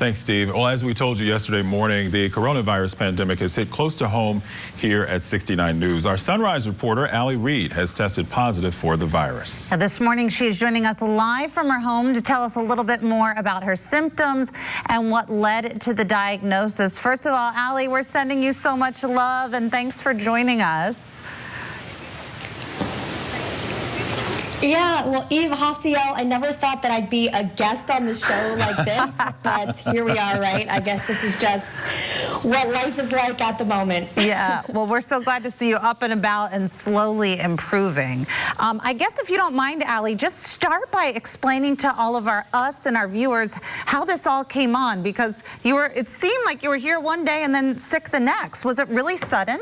Thanks, Steve. Well, as we told you yesterday morning, the coronavirus pandemic has hit close to home here at 69 News. Our Sunrise reporter, Ali Reid, has tested positive for the virus. Now, this morning, she's joining us live from her home to tell us a little bit more about her symptoms and what led to the diagnosis. First of all, Ali, we're sending you so much love and thanks for joining us. Yeah, well, Eve Hassiel, I never thought that I'd be a guest on the show like this, but here we are, right? I guess this is just what life is like at the moment. Yeah, well, we're so glad to see you up and about and slowly improving. I guess if you don't mind, Ali, just start by explaining to all of us and our viewers how this all came on, because it seemed like you were here one day and then sick the next. Was it really sudden?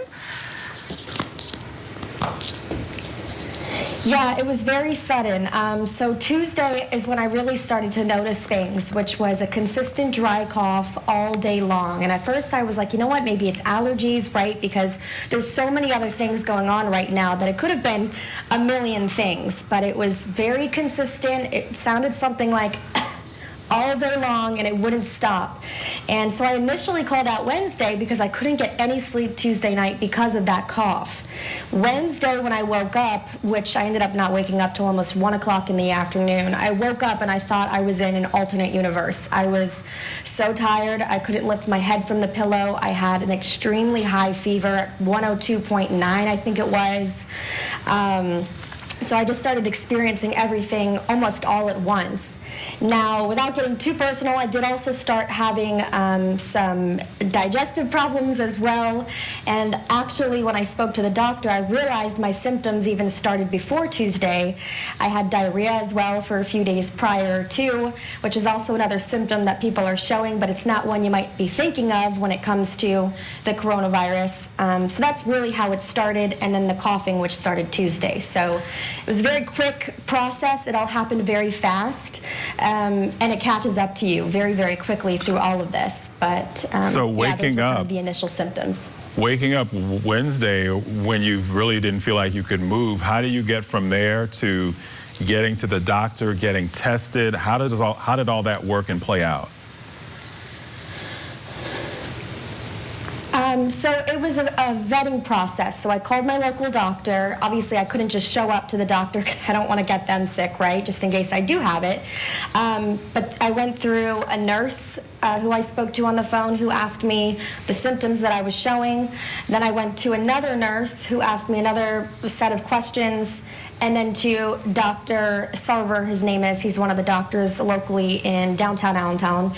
Yeah, it was very sudden. So Tuesday is when I really started to notice things, which was a consistent dry cough all day long. And at first I was like, you know what, maybe it's allergies, right? Because there's so many other things going on right now that it could have been a million things. But it was very consistent. It sounded something like all day long, and it wouldn't stop. And so I initially called out Wednesday because I couldn't get any sleep Tuesday night because of that cough. Wednesday, when I woke up, which I ended up not waking up till almost 1 o'clock in the afternoon, I woke up and I thought I was in an alternate universe. I was so tired, I couldn't lift my head from the pillow. I had an extremely high fever, 102.9, I think it was. So I just started experiencing everything almost all at once. Now, without getting too personal, I did also start having some digestive problems as well. And actually, when I spoke to the doctor, I realized my symptoms even started before Tuesday. I had diarrhea as well for a few days prior too, which is also another symptom that people are showing, but it's not one you might be thinking of when it comes to the coronavirus. So that's really how it started, and then the coughing, which started Tuesday. So it was a very quick process. It all happened very fast. And it catches up to you very, very quickly through all of this. But so yeah, those were up, kind of the initial symptoms. Waking up Wednesday when you really didn't feel like you could move, how do you get from there to getting to the doctor, getting tested? How did all that work and play out? So it was a vetting process. So I called my local doctor. Obviously, I couldn't just show up to the doctor because I don't want to get them sick, right? Just in case I do have it. But I went through a nurse who I spoke to on the phone who asked me the symptoms that I was showing. Then I went to another nurse who asked me another set of questions. And then to Dr. Sarver, his name is. He's one of the doctors locally in downtown Allentown.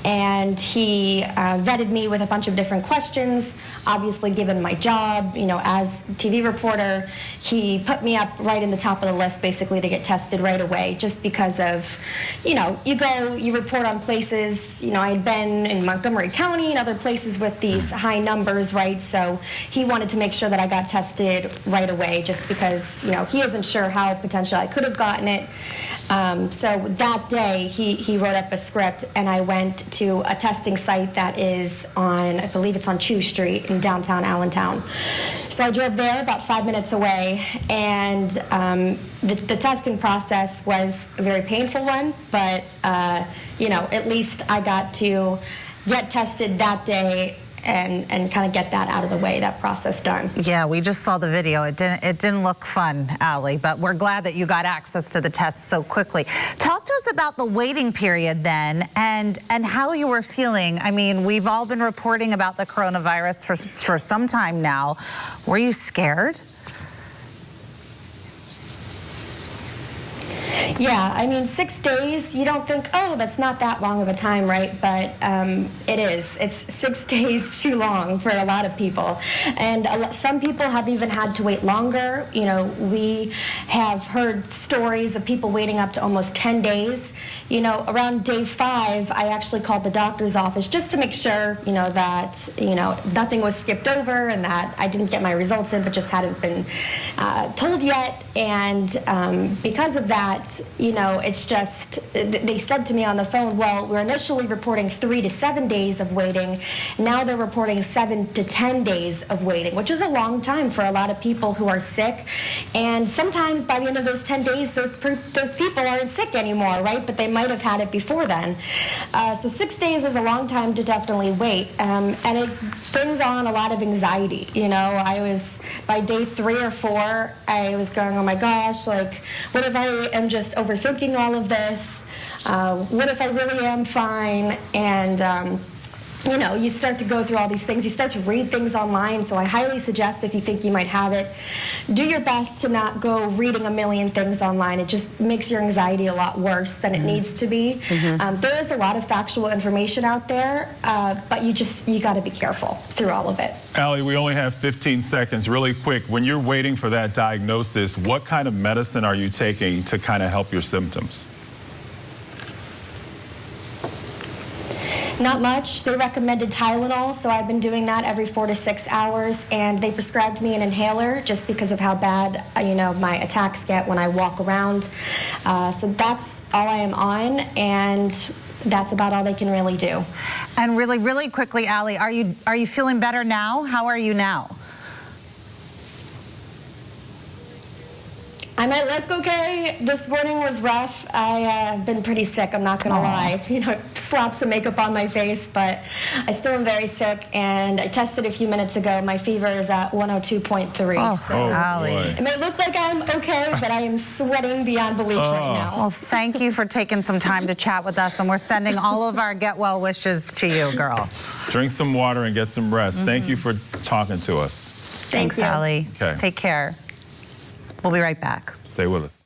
And he vetted me with a bunch of different questions. Obviously, given my job, you know, as TV reporter, he put me up right in the top of the list, basically, to get tested right away, just because of, you know, you go, you report on places. You know, I had been in Montgomery County and other places with these high numbers, right? So he wanted to make sure that I got tested right away, just because, you know, he isn't sure how potentially I could have gotten it. So that day, he wrote up a script, and I went to a testing site that is on, I believe it's on Chew Street in downtown Allentown. So I drove there, about 5 minutes away, and the testing process was a very painful one, but you know, at least I got to get tested that day and kind of get that out of the way, that process done. Yeah, we just saw the video. It didn't look fun, Ali, but we're glad that you got access to the test so quickly. Talk to us about the waiting period then, and how you were feeling. I mean, we've all been reporting about the coronavirus for some time now. Were you scared? Yeah, I mean, 6 days, you don't think, oh, that's not that long of a time, right? But it is. It's 6 days too long for a lot of people. And some people have even had to wait longer. You know, we have heard stories of people waiting up to almost 10 days. You know, around day 5, I actually called the doctor's office just to make sure, you know, that, you know, nothing was skipped over and that I didn't get my results in, but just hadn't been told yet. And because of that, you know, it's just, they said to me on the phone, well, we're initially reporting 3 to 7 days of waiting. Now they're reporting 7 to 10 days of waiting, which is a long time for a lot of people who are sick. And sometimes by the end of those 10 days, those people aren't sick anymore, right? But they might have had it before then. So 6 days is a long time to definitely wait. And it brings on a lot of anxiety. You know, by day 3 or 4, I was going, oh my gosh, like, what if I am just overthinking all of this? What if I really am fine? And, you know, you start to go through all these things. You start to read things online. So I highly suggest, if you think you might have it, do your best to not go reading a million things online. It just makes your anxiety a lot worse than it needs to be. There is a lot of factual information out there, but you got to be careful through all of it. Ali, we only have 15 seconds. Really quick, when you're waiting for that diagnosis, what kind of medicine are you taking to kind of help your symptoms? Not much. They recommended Tylenol, so I've been doing that every 4 to 6 hours, and they prescribed me an inhaler just because of how bad, you know, my attacks get when I walk around. So that's all I am on, and that's about all they can really do. And really, really quickly, Ali, are you feeling better now? How are you now? I might look okay. This morning was rough. I've been pretty sick, I'm not going to lie. You know, slapped some makeup on my face, but I still am very sick, and I tested a few minutes ago. My fever is at 102.3. So Ali. it may look like I'm okay, but I am sweating beyond belief right now. Well, thank you for taking some time to chat with us, and we're sending all of our get well wishes to you, girl. Drink some water and get some rest. Thank you for talking to us. Thanks, you. Ali. Okay. Take care. We'll be right back. Stay with us.